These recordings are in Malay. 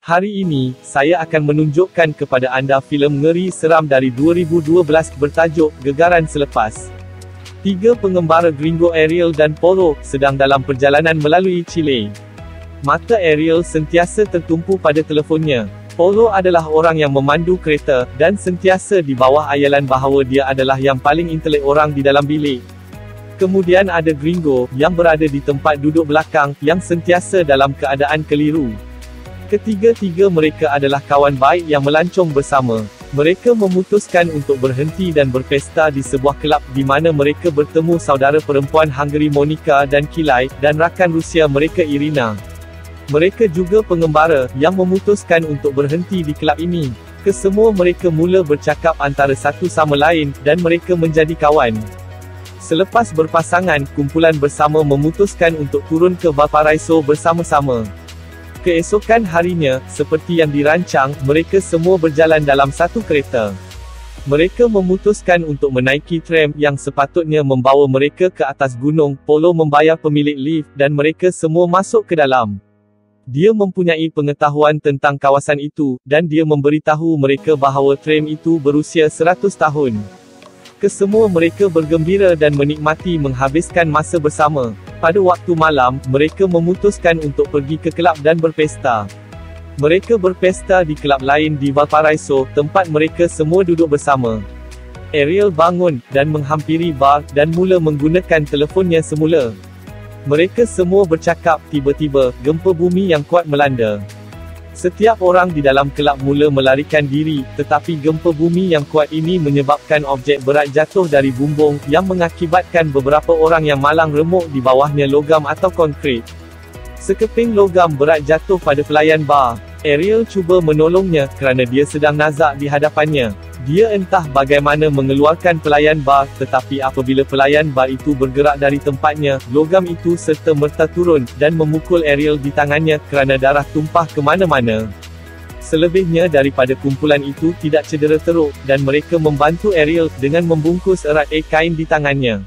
Hari ini, saya akan menunjukkan kepada anda filem ngeri seram dari 2012 bertajuk Gegaran Selepas. 3 pengembara gringo Ariel dan Polo sedang dalam perjalanan melalui Chile. Mata Ariel sentiasa tertumpu pada telefonnya. Polo adalah orang yang memandu kereta, dan sentiasa di bawah ayalan bahawa dia adalah yang paling intelek orang di dalam bilik. Kemudian ada Gringo, yang berada di tempat duduk belakang, yang sentiasa dalam keadaan keliru. Ketiga-tiga mereka adalah kawan baik yang melancong bersama. Mereka memutuskan untuk berhenti dan berpesta di sebuah kelab, di mana mereka bertemu saudara perempuan Hungary Monica dan Kilai, dan rakan Rusia mereka Irina. Mereka juga pengembara, yang memutuskan untuk berhenti di kelab ini. Kesemua mereka mula bercakap antara satu sama lain, dan mereka menjadi kawan. Selepas berpasangan, kumpulan bersama memutuskan untuk turun ke Valparaiso bersama-sama. Keesokan harinya, seperti yang dirancang, mereka semua berjalan dalam satu kereta. Mereka memutuskan untuk menaiki tram yang sepatutnya membawa mereka ke atas gunung. Polo membayar pemilik lift, dan mereka semua masuk ke dalam. Dia mempunyai pengetahuan tentang kawasan itu, dan dia memberitahu mereka bahawa tram itu berusia 100 tahun. Kesemua mereka bergembira dan menikmati menghabiskan masa bersama. Pada waktu malam, mereka memutuskan untuk pergi ke kelab dan berpesta. Mereka berpesta di kelab lain di Valparaiso, tempat mereka semua duduk bersama. Ariel bangun, dan menghampiri bar, dan mula menggunakan telefonnya semula. Mereka semua bercakap. Tiba-tiba, gempa bumi yang kuat melanda. Setiap orang di dalam kelab mula melarikan diri, tetapi gempa bumi yang kuat ini menyebabkan objek berat jatuh dari bumbung, yang mengakibatkan beberapa orang yang malang remuk di bawahnya logam atau konkrit. Sekeping logam berat jatuh pada pelayan bar. Ariel cuba menolongnya, kerana dia sedang nazak di hadapannya. Dia entah bagaimana mengeluarkan pelayan bar, tetapi apabila pelayan bar itu bergerak dari tempatnya, logam itu serta-merta turun, dan memukul Ariel di tangannya, kerana darah tumpah ke mana-mana. Selebihnya daripada kumpulan itu tidak cedera teruk, dan mereka membantu Ariel, dengan membungkus erat kain di tangannya.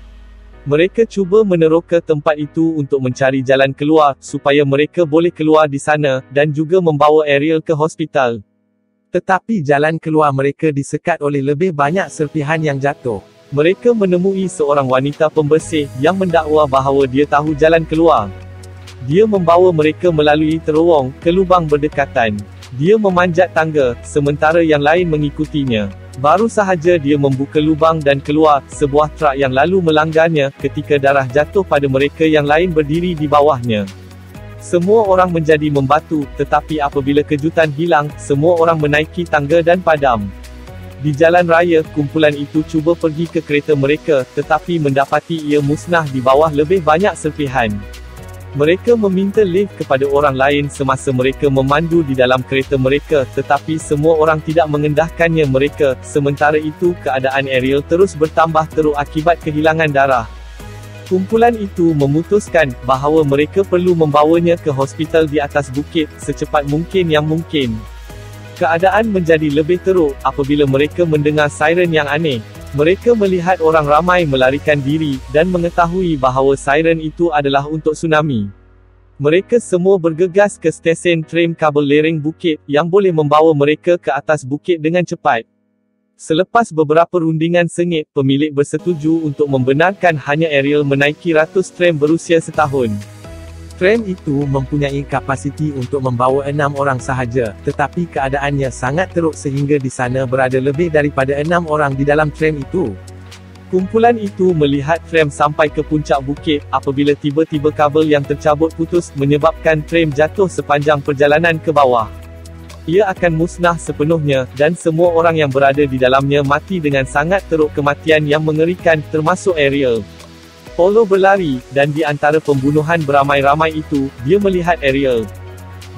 Mereka cuba meneroka tempat itu untuk mencari jalan keluar, supaya mereka boleh keluar di sana, dan juga membawa Ariel ke hospital. Tetapi jalan keluar mereka disekat oleh lebih banyak serpihan yang jatuh. Mereka menemui seorang wanita pembersih, yang mendakwa bahawa dia tahu jalan keluar. Dia membawa mereka melalui terowong, ke lubang berdekatan. Dia memanjat tangga, sementara yang lain mengikutinya. Baru sahaja dia membuka lubang dan keluar, sebuah truk yang lalu melanggarnya, ketika darah jatuh pada mereka yang lain berdiri di bawahnya. Semua orang menjadi membatu, tetapi apabila kejutan hilang, semua orang menaiki tangga dan padam. Di jalan raya, kumpulan itu cuba pergi ke kereta mereka, tetapi mendapati ia musnah di bawah lebih banyak serpihan. Mereka meminta lift kepada orang lain semasa mereka memandu di dalam kereta mereka, tetapi semua orang tidak mengendahkannya mereka. Sementara itu, keadaan Ariel terus bertambah teruk akibat kehilangan darah. Kumpulan itu memutuskan bahawa mereka perlu membawanya ke hospital di atas bukit, secepat mungkin yang mungkin. Keadaan menjadi lebih teruk, apabila mereka mendengar siren yang aneh. Mereka melihat orang ramai melarikan diri, dan mengetahui bahawa siren itu adalah untuk tsunami. Mereka semua bergegas ke stesen tram kabel lereng bukit, yang boleh membawa mereka ke atas bukit dengan cepat. Selepas beberapa rundingan sengit, pemilik bersetuju untuk membenarkan hanya Ariel menaiki ratus tram berusia setahun. Tram itu mempunyai kapasiti untuk membawa 6 orang sahaja, tetapi keadaannya sangat teruk sehingga di sana berada lebih daripada 6 orang di dalam tram itu. Kumpulan itu melihat tram sampai ke puncak bukit, apabila tiba-tiba kabel yang tercabut putus, menyebabkan tram jatuh sepanjang perjalanan ke bawah. Ia akan musnah sepenuhnya, dan semua orang yang berada di dalamnya mati dengan sangat teruk kematian yang mengerikan, termasuk Ariel. Polo berlari, dan di antara pembunuhan beramai-ramai itu, dia melihat Ariel.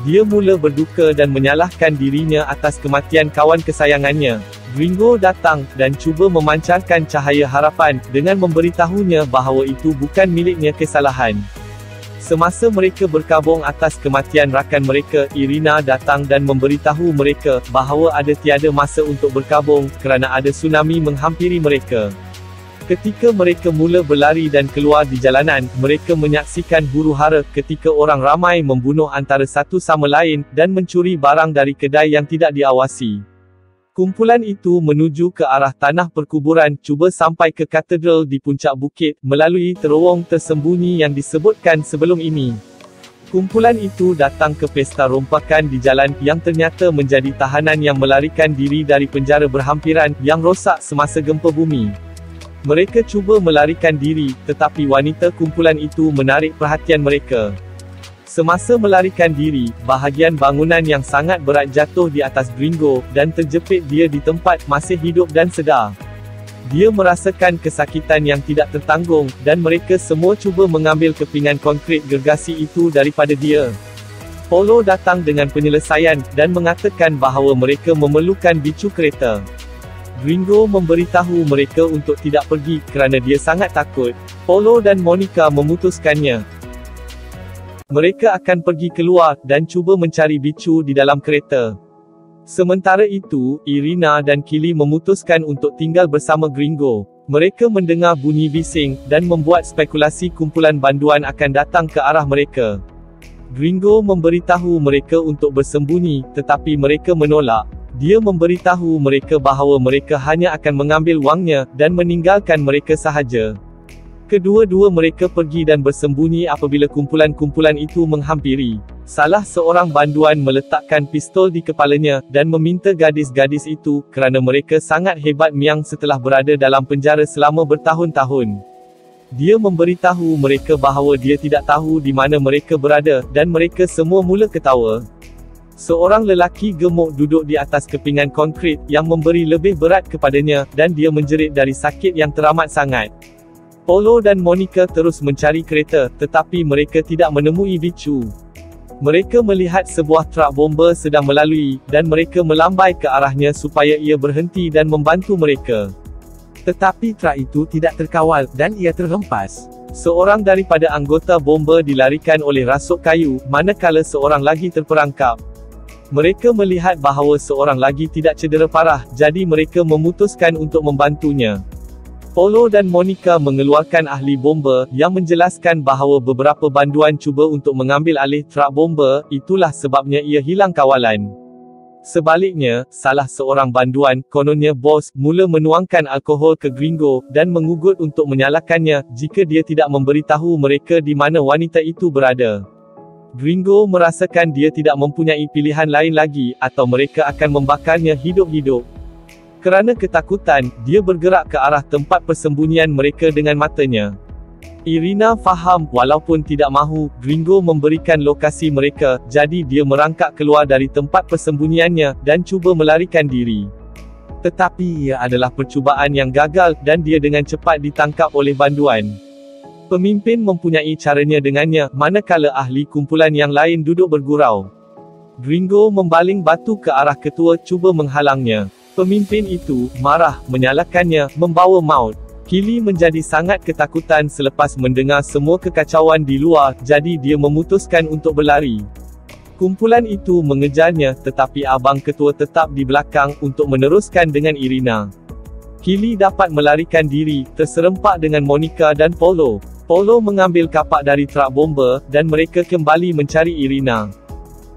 Dia mula berduka dan menyalahkan dirinya atas kematian kawan kesayangannya. Gringo datang, dan cuba memancarkan cahaya harapan, dengan memberitahunya bahawa itu bukan miliknya kesalahan. Semasa mereka berkabung atas kematian rakan mereka, Irina datang dan memberitahu mereka bahawa ada tiada masa untuk berkabung, kerana ada tsunami menghampiri mereka. Ketika mereka mula berlari dan keluar di jalanan, mereka menyaksikan huru-hara ketika orang ramai membunuh antara satu sama lain, dan mencuri barang dari kedai yang tidak diawasi. Kumpulan itu menuju ke arah tanah perkuburan, cuba sampai ke katedral di puncak bukit, melalui terowong tersembunyi yang disebutkan sebelum ini. Kumpulan itu datang ke pesta rompakan di jalan, yang ternyata menjadi tahanan yang melarikan diri dari penjara berhampiran, yang rosak semasa gempa bumi. Mereka cuba melarikan diri, tetapi wanita kumpulan itu menarik perhatian mereka. Semasa melarikan diri, bahagian bangunan yang sangat berat jatuh di atas Gringo, dan terjepit dia di tempat, masih hidup dan sedar. Dia merasakan kesakitan yang tidak tertanggung, dan mereka semua cuba mengambil kepingan konkrit gergasi itu daripada dia. Polo datang dengan penyelesaian, dan mengatakan bahawa mereka memerlukan bicu kereta. Gringo memberitahu mereka untuk tidak pergi, kerana dia sangat takut. Polo dan Monica memutuskannya. Mereka akan pergi keluar, dan cuba mencari bicu di dalam kereta. Sementara itu, Irina dan Kili memutuskan untuk tinggal bersama Gringo. Mereka mendengar bunyi bising, dan membuat spekulasi kumpulan banduan akan datang ke arah mereka. Gringo memberitahu mereka untuk bersembunyi, tetapi mereka menolak. Dia memberitahu mereka bahawa mereka hanya akan mengambil wangnya, dan meninggalkan mereka sahaja. Kedua-dua mereka pergi dan bersembunyi apabila kumpulan-kumpulan itu menghampiri. Salah seorang banduan meletakkan pistol di kepalanya, dan meminta gadis-gadis itu, kerana mereka sangat hebat miang setelah berada dalam penjara selama bertahun-tahun. Dia memberitahu mereka bahawa dia tidak tahu di mana mereka berada, dan mereka semua mula ketawa. Seorang lelaki gemuk duduk di atas kepingan konkrit, yang memberi lebih berat kepadanya, dan dia menjerit dari sakit yang teramat sangat. Polo dan Monica terus mencari kereta, tetapi mereka tidak menemui bicu. Mereka melihat sebuah truk bomba sedang melalui, dan mereka melambai ke arahnya supaya ia berhenti dan membantu mereka. Tetapi truk itu tidak terkawal, dan ia terhempas. Seorang daripada anggota bomba dilarikan oleh rasuk kayu, manakala seorang lagi terperangkap. Mereka melihat bahawa seorang lagi tidak cedera parah, jadi mereka memutuskan untuk membantunya. Polo dan Monica mengeluarkan ahli bomba, yang menjelaskan bahawa beberapa banduan cuba untuk mengambil alih truk bomba, itulah sebabnya ia hilang kawalan. Sebaliknya, salah seorang banduan, kononnya bos, mula menuangkan alkohol ke Gringo, dan mengugut untuk menyalakannya, jika dia tidak memberitahu mereka di mana wanita itu berada. Gringo merasakan dia tidak mempunyai pilihan lain lagi, atau mereka akan membakarnya hidup-hidup. Kerana ketakutan, dia bergerak ke arah tempat persembunyian mereka dengan matanya. Irina faham, walaupun tidak mahu, Gringo memberikan lokasi mereka, jadi dia merangkak keluar dari tempat persembunyiannya, dan cuba melarikan diri. Tetapi ia adalah percubaan yang gagal, dan dia dengan cepat ditangkap oleh banduan. Pemimpin mempunyai caranya dengannya, manakala ahli kumpulan yang lain duduk bergurau. Gringo membaling batu ke arah ketua cuba menghalangnya. Pemimpin itu, marah, menyalakannya, membawa maut. Kili menjadi sangat ketakutan selepas mendengar semua kekacauan di luar, jadi dia memutuskan untuk berlari. Kumpulan itu mengejarnya, tetapi abang ketua tetap di belakang, untuk meneruskan dengan Irina. Kili dapat melarikan diri, terserempak dengan Monica dan Polo. Polo mengambil kapak dari truk bomba, dan mereka kembali mencari Irina.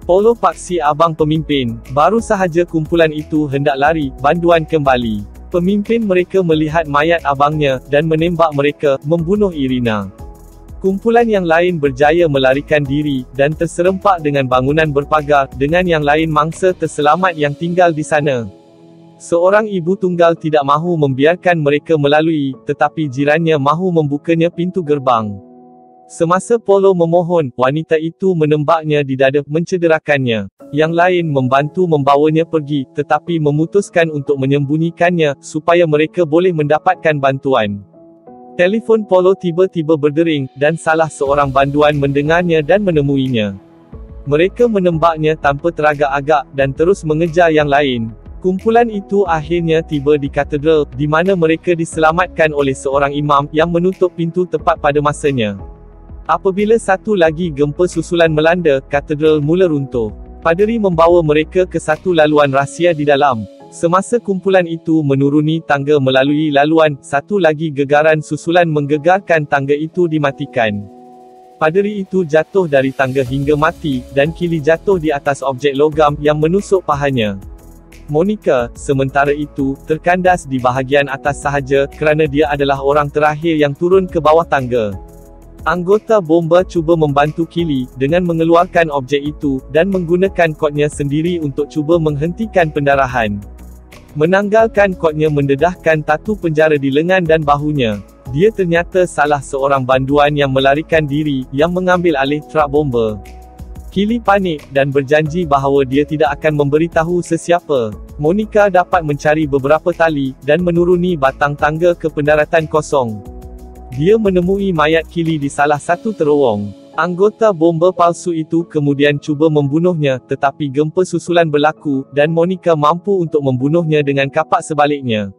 Polo paksi abang pemimpin, baru sahaja kumpulan itu hendak lari, banduan kembali. Pemimpin mereka melihat mayat abangnya, dan menembak mereka, membunuh Irina. Kumpulan yang lain berjaya melarikan diri, dan terserempak dengan bangunan berpagar, dengan yang lain mangsa terselamat yang tinggal di sana. Seorang ibu tunggal tidak mahu membiarkan mereka melalui, tetapi jirannya mahu membukanya pintu gerbang. Semasa Polo memohon, wanita itu menembaknya di dada, mencederakannya. Yang lain membantu membawanya pergi, tetapi memutuskan untuk menyembunyikannya, supaya mereka boleh mendapatkan bantuan. Telefon Polo tiba-tiba berdering, dan salah seorang banduan mendengarnya dan menemuinya. Mereka menembaknya tanpa teragak-agak, dan terus mengejar yang lain. Kumpulan itu akhirnya tiba di katedral, di mana mereka diselamatkan oleh seorang imam, yang menutup pintu tepat pada masanya. Apabila satu lagi gempa susulan melanda, katedral mula runtuh. Paderi membawa mereka ke satu laluan rahsia di dalam. Semasa kumpulan itu menuruni tangga melalui laluan, satu lagi gegaran susulan menggegarkan tangga itu dimatikan. Paderi itu jatuh dari tangga hingga mati, dan Kili jatuh di atas objek logam yang menusuk pahanya. Monica, sementara itu, terkandas di bahagian atas sahaja, kerana dia adalah orang terakhir yang turun ke bawah tangga. Anggota bomba cuba membantu Kili, dengan mengeluarkan objek itu, dan menggunakan kodnya sendiri untuk cuba menghentikan pendarahan. Menanggalkan kodnya mendedahkan tatu penjara di lengan dan bahunya. Dia ternyata salah seorang banduan yang melarikan diri, yang mengambil alih truk bomba. Kili panik, dan berjanji bahawa dia tidak akan memberitahu sesiapa. Monica dapat mencari beberapa tali, dan menuruni batang tangga ke pendaratan kosong. Dia menemui mayat Kili di salah satu terowong. Anggota bomba palsu itu kemudian cuba membunuhnya, tetapi gempa susulan berlaku, dan Monica mampu untuk membunuhnya dengan kapak sebaliknya.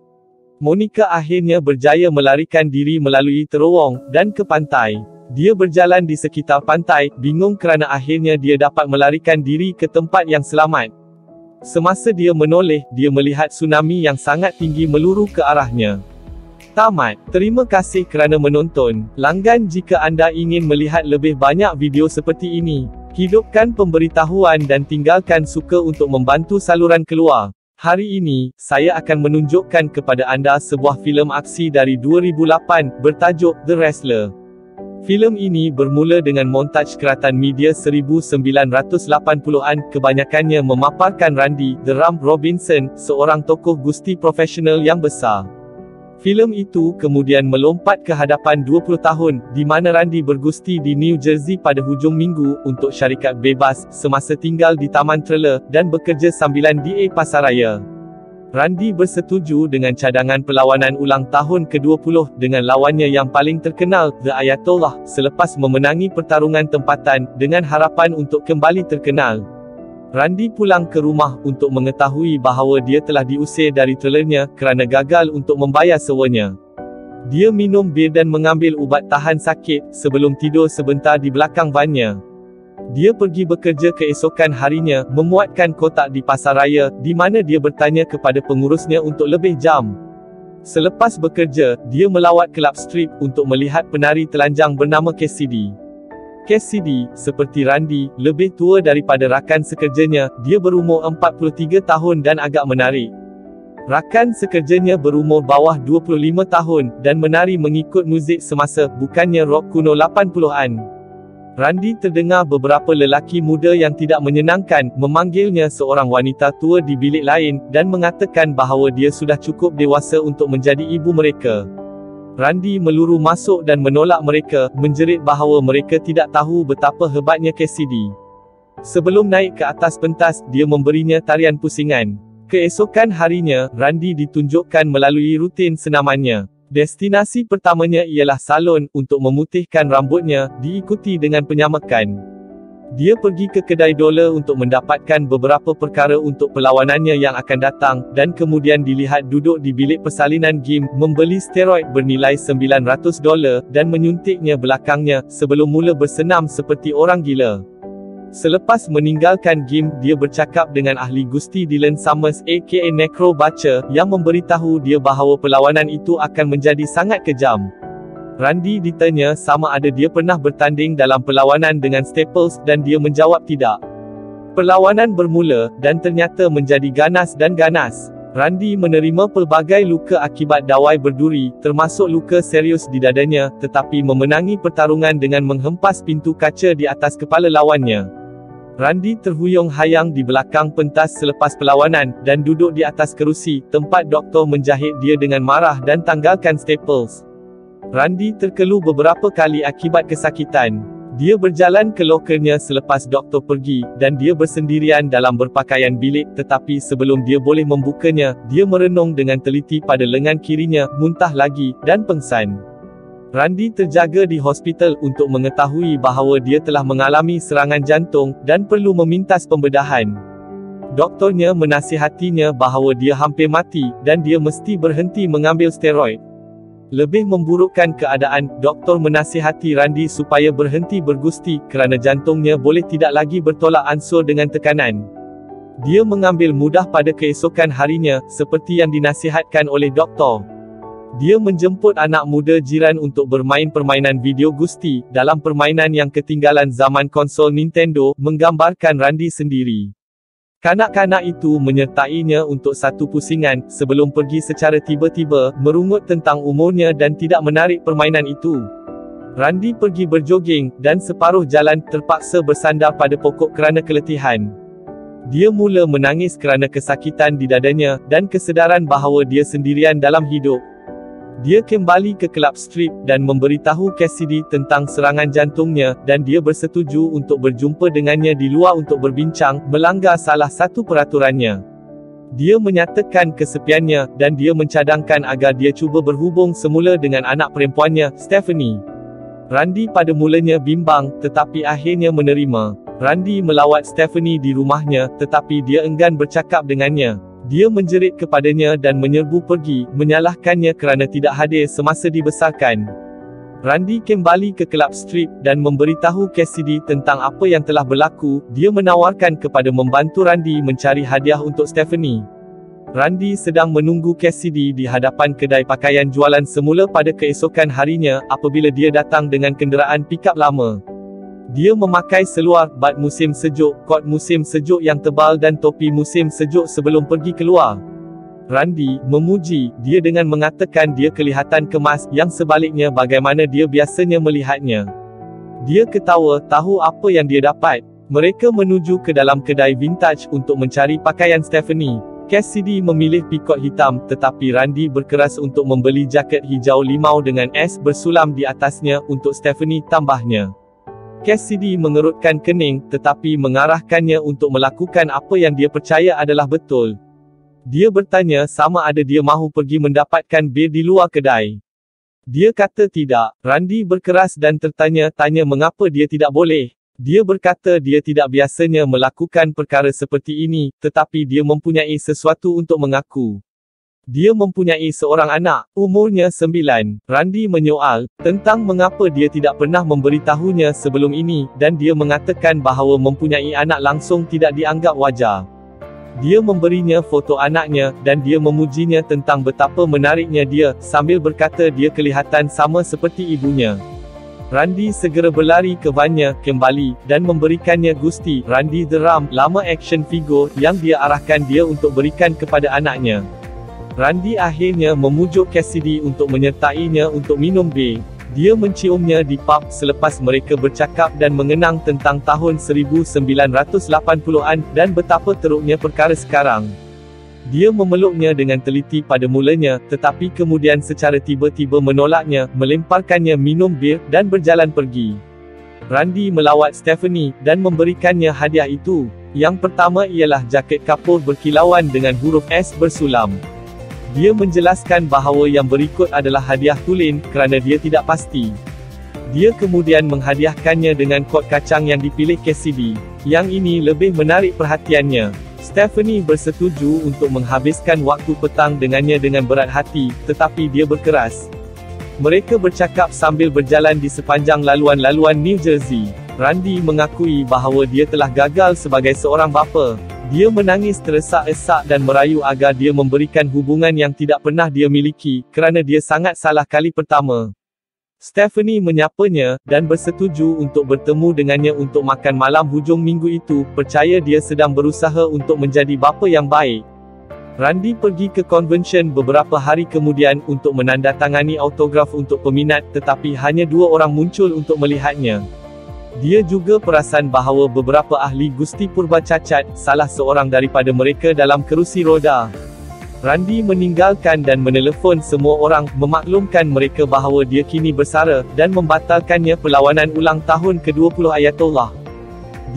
Monica akhirnya berjaya melarikan diri melalui terowong, dan ke pantai. Dia berjalan di sekitar pantai, bingung kerana akhirnya dia dapat melarikan diri ke tempat yang selamat. Semasa dia menoleh, dia melihat tsunami yang sangat tinggi meluru ke arahnya. Tamat. Terima kasih kerana menonton. Langgan jika anda ingin melihat lebih banyak video seperti ini. Hidupkan pemberitahuan dan tinggalkan suka untuk membantu saluran keluar. Hari ini, saya akan menunjukkan kepada anda sebuah filem aksi dari 2008, bertajuk The Wrestler. Filem ini bermula dengan montaj keratan media 1980-an, kebanyakannya memaparkan Randy, The Rump Robinson, seorang tokoh gusti profesional yang besar. Filem itu kemudian melompat ke hadapan 20 tahun, di mana Randy bergusti di New Jersey pada hujung minggu, untuk syarikat bebas, semasa tinggal di Taman Trailer, dan bekerja sambilan di Pasaraya. Randy bersetuju dengan cadangan perlawanan ulang tahun ke-20, dengan lawannya yang paling terkenal, The Ayatollah, selepas memenangi pertarungan tempatan, dengan harapan untuk kembali terkenal. Randy pulang ke rumah untuk mengetahui bahawa dia telah diusir dari trailernya, kerana gagal untuk membayar sewanya. Dia minum bir dan mengambil ubat tahan sakit, sebelum tidur sebentar di belakang vannya. Dia pergi bekerja keesokan harinya, memuatkan kotak di pasaraya, di mana dia bertanya kepada pengurusnya untuk lebih jam. Selepas bekerja, dia melawat kelab strip, untuk melihat penari telanjang bernama Cassidy. Cassidy, seperti Randy, lebih tua daripada rakan sekerjanya. Dia berumur 43 tahun dan agak menarik. Rakan sekerjanya berumur bawah 25 tahun, dan menari mengikut muzik semasa, bukannya rock kuno 80-an. Randy terdengar beberapa lelaki muda yang tidak menyenangkan, memanggilnya seorang wanita tua di bilik lain, dan mengatakan bahawa dia sudah cukup dewasa untuk menjadi ibu mereka. Randy meluru masuk dan menolak mereka, menjerit bahawa mereka tidak tahu betapa hebatnya Cassidy. Sebelum naik ke atas pentas, dia memberinya tarian pusingan. Keesokan harinya, Randy ditunjukkan melalui rutin senamannya. Destinasi pertamanya ialah salon, untuk memutihkan rambutnya, diikuti dengan penyamakan. Dia pergi ke kedai dolar untuk mendapatkan beberapa perkara untuk perlawanannya yang akan datang, dan kemudian dilihat duduk di bilik persalinan gym, membeli steroid bernilai $900, dan menyuntiknya belakangnya, sebelum mula bersenam seperti orang gila. Selepas meninggalkan gym, dia bercakap dengan ahli gusti Dylan Summers aka Necro Butcher, yang memberitahu dia bahawa perlawanan itu akan menjadi sangat kejam. Randy ditanya sama ada dia pernah bertanding dalam perlawanan dengan Staples, dan dia menjawab tidak. Perlawanan bermula, dan ternyata menjadi ganas dan ganas. Randy menerima pelbagai luka akibat dawai berduri, termasuk luka serius di dadanya, tetapi memenangi pertarungan dengan menghempas pintu kaca di atas kepala lawannya. Randy terhuyung hayang di belakang pentas selepas perlawanan, dan duduk di atas kerusi, tempat doktor menjahit dia dengan marah dan tanggalkan Staples. Randy terkelu beberapa kali akibat kesakitan. Dia berjalan ke lokernya selepas doktor pergi, dan dia bersendirian dalam berpakaian bilik, tetapi sebelum dia boleh membukanya, dia merenung dengan teliti pada lengan kirinya, muntah lagi, dan pengsan. Randy terjaga di hospital untuk mengetahui bahawa dia telah mengalami serangan jantung, dan perlu memintas pembedahan. Doktornya menasihatinya bahawa dia hampir mati, dan dia mesti berhenti mengambil steroid. Lebih memburukkan keadaan, doktor menasihati Randy supaya berhenti bergusti, kerana jantungnya boleh tidak lagi bertolak ansur dengan tekanan. Dia mengambil mudah pada keesokan harinya, seperti yang dinasihatkan oleh doktor. Dia menjemput anak muda jiran untuk bermain permainan video Gusti, dalam permainan yang ketinggalan zaman konsol Nintendo, menggambarkan Randy sendiri. Kanak-kanak itu menyertainya untuk satu pusingan, sebelum pergi secara tiba-tiba, merungut tentang umurnya dan tidak menarik permainan itu. Randy pergi berjoging, dan separuh jalan, terpaksa bersandar pada pokok kerana keletihan. Dia mula menangis kerana kesakitan di dadanya, dan kesedaran bahawa dia sendirian dalam hidup. Dia kembali ke kelab strip, dan memberitahu Cassidy tentang serangan jantungnya, dan dia bersetuju untuk berjumpa dengannya di luar untuk berbincang, melanggar salah satu peraturannya. Dia menyatakan kesepiannya, dan dia mencadangkan agar dia cuba berhubung semula dengan anak perempuannya, Stephanie. Randy pada mulanya bimbang, tetapi akhirnya menerima. Randy melawat Stephanie di rumahnya, tetapi dia enggan bercakap dengannya. Dia menjerit kepadanya dan menyerbu pergi, menyalahkannya kerana tidak hadir semasa dibesarkan. Randy kembali ke kelab strip, dan memberitahu Cassidy tentang apa yang telah berlaku. Dia menawarkan kepada membantu Randy mencari hadiah untuk Stephanie. Randy sedang menunggu Cassidy di hadapan kedai pakaian jualan semula pada keesokan harinya, apabila dia datang dengan kenderaan pikap lama. Dia memakai seluar, bat musim sejuk, kot musim sejuk yang tebal dan topi musim sejuk sebelum pergi keluar. Randy memuji dia dengan mengatakan dia kelihatan kemas, yang sebaliknya bagaimana dia biasanya melihatnya. Dia ketawa, tahu apa yang dia dapat. Mereka menuju ke dalam kedai vintage untuk mencari pakaian Stephanie. Cassidy memilih pikot hitam, tetapi Randy berkeras untuk membeli jaket hijau limau dengan S bersulam di atasnya, untuk Stephanie tambahnya. Cassidy mengerutkan kening, tetapi mengarahkannya untuk melakukan apa yang dia percaya adalah betul. Dia bertanya sama ada dia mahu pergi mendapatkan bir di luar kedai. Dia kata tidak. Randy berkeras dan tertanya-tanya mengapa dia tidak boleh. Dia berkata dia tidak biasanya melakukan perkara seperti ini, tetapi dia mempunyai sesuatu untuk mengaku. Dia mempunyai seorang anak, umurnya 9. Randy menyoal, tentang mengapa dia tidak pernah memberitahunya sebelum ini, dan dia mengatakan bahawa mempunyai anak langsung tidak dianggap wajar. Dia memberinya foto anaknya, dan dia memujinya tentang betapa menariknya dia, sambil berkata dia kelihatan sama seperti ibunya. Randy segera berlari ke vannya, kembali, dan memberikannya Gusti, Randy the Ram, lama action figure, yang dia arahkan dia untuk berikan kepada anaknya. Randy akhirnya memujuk Cassidy untuk menyertainya untuk minum bir. Dia menciumnya di pub selepas mereka bercakap dan mengenang tentang tahun 1980-an, dan betapa teruknya perkara sekarang. Dia memeluknya dengan teliti pada mulanya, tetapi kemudian secara tiba-tiba menolaknya, melemparkannya minum bir, dan berjalan pergi. Randy melawat Stephanie, dan memberikannya hadiah itu. Yang pertama ialah jaket kapur berkilauan dengan huruf S bersulam. Dia menjelaskan bahawa yang berikut adalah hadiah tulen, kerana dia tidak pasti. Dia kemudian menghadiahkannya dengan kot kacang yang dipilih Cassidy. Yang ini lebih menarik perhatiannya. Stephanie bersetuju untuk menghabiskan waktu petang dengannya dengan berat hati, tetapi dia berkeras. Mereka bercakap sambil berjalan di sepanjang laluan-laluan New Jersey. Randy mengakui bahawa dia telah gagal sebagai seorang bapa. Dia menangis teresak-esak dan merayu agar dia memberikan hubungan yang tidak pernah dia miliki, kerana dia sangat salah kali pertama. Stephanie menyapanya, dan bersetuju untuk bertemu dengannya untuk makan malam hujung minggu itu, percaya dia sedang berusaha untuk menjadi bapa yang baik. Randy pergi ke convention beberapa hari kemudian, untuk menandatangani autograf untuk peminat, tetapi hanya 2 orang muncul untuk melihatnya. Dia juga perasan bahawa beberapa ahli Gusti Purba cacat, salah seorang daripada mereka dalam kerusi roda. Randy meninggalkan dan menelefon semua orang, memaklumkan mereka bahawa dia kini bersara, dan membatalkannya perlawanan ulang tahun ke-20 Ayatollah.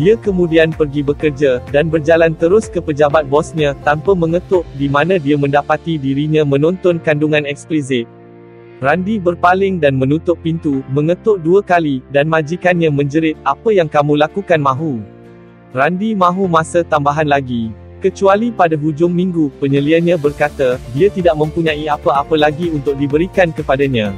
Dia kemudian pergi bekerja, dan berjalan terus ke pejabat bosnya, tanpa mengetuk, di mana dia mendapati dirinya menonton kandungan eksplisit. Randy berpaling dan menutup pintu, mengetuk 2 kali, dan majikannya menjerit, "Apa yang kamu lakukan mahu?" Randy mahu masa tambahan lagi. Kecuali pada hujung minggu, penyeliannya berkata, dia tidak mempunyai apa-apa lagi untuk diberikan kepadanya.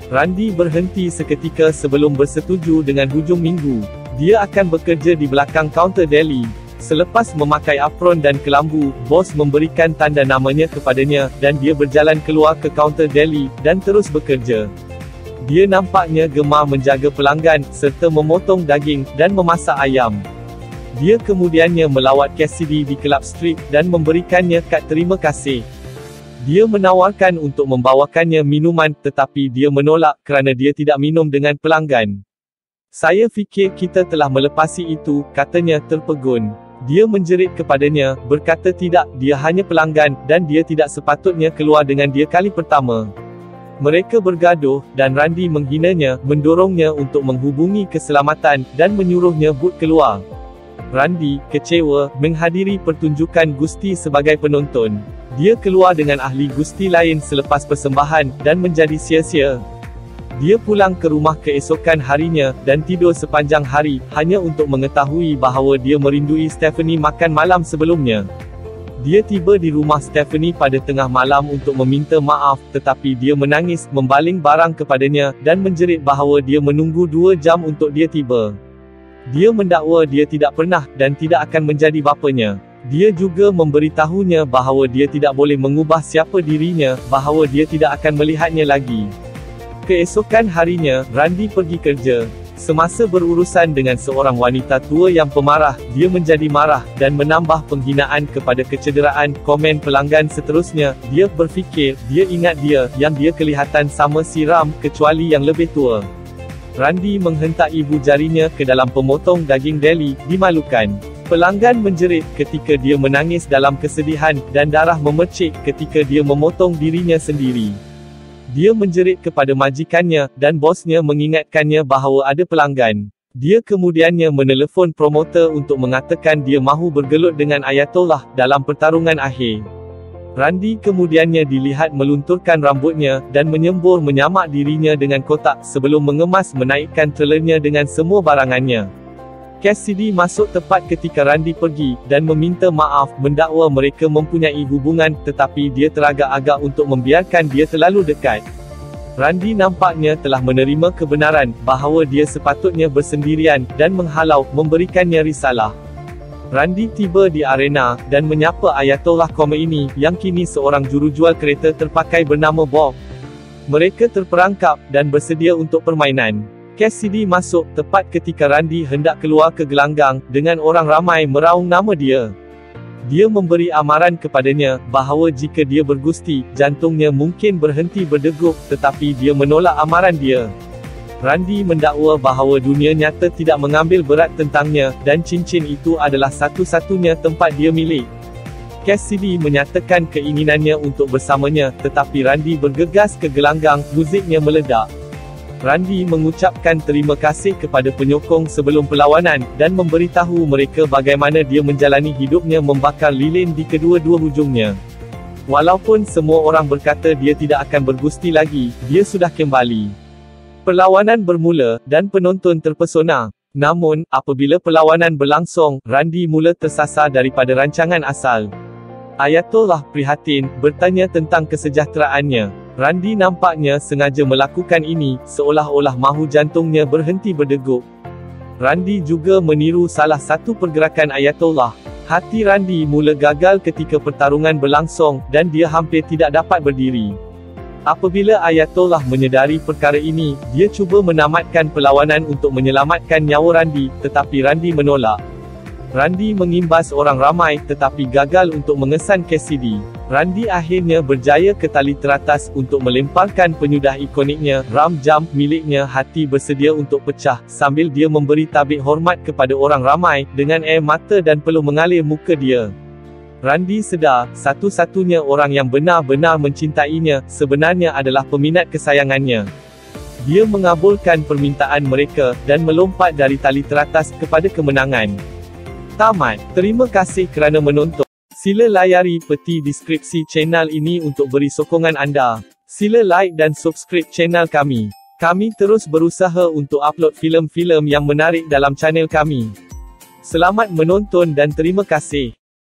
Randy berhenti seketika sebelum bersetuju dengan hujung minggu. Dia akan bekerja di belakang kaunter deli. Selepas memakai apron dan kelambu, bos memberikan tanda namanya kepadanya, dan dia berjalan keluar ke kaunter deli, dan terus bekerja. Dia nampaknya gemar menjaga pelanggan, serta memotong daging, dan memasak ayam. Dia kemudiannya melawat Cassidy di kelab strip, dan memberikannya kad terima kasih. Dia menawarkan untuk membawakannya minuman, tetapi dia menolak kerana dia tidak minum dengan pelanggan. "Saya fikir kita telah melepasi itu," katanya terpegun. Dia menjerit kepadanya, berkata tidak, dia hanya pelanggan, dan dia tidak sepatutnya keluar dengan dia kali pertama. Mereka bergaduh, dan Randy menghinanya, mendorongnya untuk menghubungi keselamatan, dan menyuruhnya but keluar. Randy, kecewa, menghadiri pertunjukan gusti sebagai penonton. Dia keluar dengan ahli gusti lain selepas persembahan, dan menjadi sia-sia. Dia pulang ke rumah keesokan harinya, dan tidur sepanjang hari, hanya untuk mengetahui bahawa dia merindui Stephanie makan malam sebelumnya. Dia tiba di rumah Stephanie pada tengah malam untuk meminta maaf, tetapi dia menangis, membaling barang kepadanya, dan menjerit bahawa dia menunggu 2 jam untuk dia tiba. Dia mendakwa dia tidak pernah, dan tidak akan menjadi bapanya. Dia juga memberitahunya bahawa dia tidak boleh mengubah siapa dirinya, bahawa dia tidak akan melihatnya lagi. Keesokan harinya, Randy pergi kerja. Semasa berurusan dengan seorang wanita tua yang pemarah, dia menjadi marah, dan menambah penghinaan kepada kecederaan komen pelanggan seterusnya. Dia berfikir, dia ingat dia, yang dia kelihatan sama siram, kecuali yang lebih tua. Randy menghentak ibu jarinya ke dalam pemotong daging deli, dimalukan. Pelanggan menjerit ketika dia menangis dalam kesedihan, dan darah memercik ketika dia memotong dirinya sendiri. Dia menjerit kepada majikannya, dan bosnya mengingatkannya bahawa ada pelanggan. Dia kemudiannya menelefon promotor untuk mengatakan dia mahu bergelut dengan Ayatollah dalam pertarungan akhir. Randy kemudiannya dilihat melunturkan rambutnya, dan menyembur menyamak dirinya dengan kotak, sebelum mengemas menaikkan trailernya dengan semua barangannya. Cassidy masuk tepat ketika Randy pergi, dan meminta maaf, mendakwa mereka mempunyai hubungan, tetapi dia teragak-agak untuk membiarkan dia terlalu dekat. Randy nampaknya telah menerima kebenaran, bahawa dia sepatutnya bersendirian, dan menghalau, memberikannya risalah. Randy tiba di arena, dan menyapa Ayatollah Khomeini, yang kini seorang jurujual kereta terpakai bernama Bob. Mereka terperangkap, dan bersedia untuk permainan. Cassidy masuk, tepat ketika Randy hendak keluar ke gelanggang, dengan orang ramai meraung nama dia. Dia memberi amaran kepadanya, bahawa jika dia bergusti, jantungnya mungkin berhenti berdegup, tetapi dia menolak amaran dia. Randy mendakwa bahawa dunia nyata tidak mengambil berat tentangnya, dan cincin itu adalah satu-satunya tempat dia milik. Cassidy menyatakan keinginannya untuk bersamanya, tetapi Randy bergegas ke gelanggang, muziknya meledak. Randy mengucapkan terima kasih kepada penyokong sebelum perlawanan, dan memberitahu mereka bagaimana dia menjalani hidupnya membakar lilin di kedua-dua hujungnya. Walaupun semua orang berkata dia tidak akan bergusti lagi, dia sudah kembali. Perlawanan bermula, dan penonton terpesona. Namun, apabila perlawanan berlangsung, Randy mula tersasar daripada rancangan asal. Ayatollah prihatin, bertanya tentang kesejahteraannya. Randy nampaknya sengaja melakukan ini, seolah-olah mahu jantungnya berhenti berdegup. Randy juga meniru salah satu pergerakan Ayatollah. Hati Randy mula gagal ketika pertarungan berlangsung, dan dia hampir tidak dapat berdiri. Apabila Ayatollah menyedari perkara ini, dia cuba menamatkan perlawanan untuk menyelamatkan nyawa Randy, tetapi Randy menolak. Randy mengimbas orang ramai, tetapi gagal untuk mengesan Cassidy. Randy akhirnya berjaya ke tali teratas untuk melemparkan penyudah ikoniknya, ram jump miliknya. Hati bersedia untuk pecah, sambil dia memberi tabik hormat kepada orang ramai, dengan air mata dan peluh mengalir muka dia. Randy sedar, satu-satunya orang yang benar-benar mencintainya, sebenarnya adalah peminat kesayangannya. Dia mengabulkan permintaan mereka, dan melompat dari tali teratas kepada kemenangan. Tamat. Terima kasih kerana menonton. Sila layari peti deskripsi channel ini untuk beri sokongan anda. Sila like dan subscribe channel kami. Kami terus berusaha untuk upload filem-filem yang menarik dalam channel kami. Selamat menonton dan terima kasih.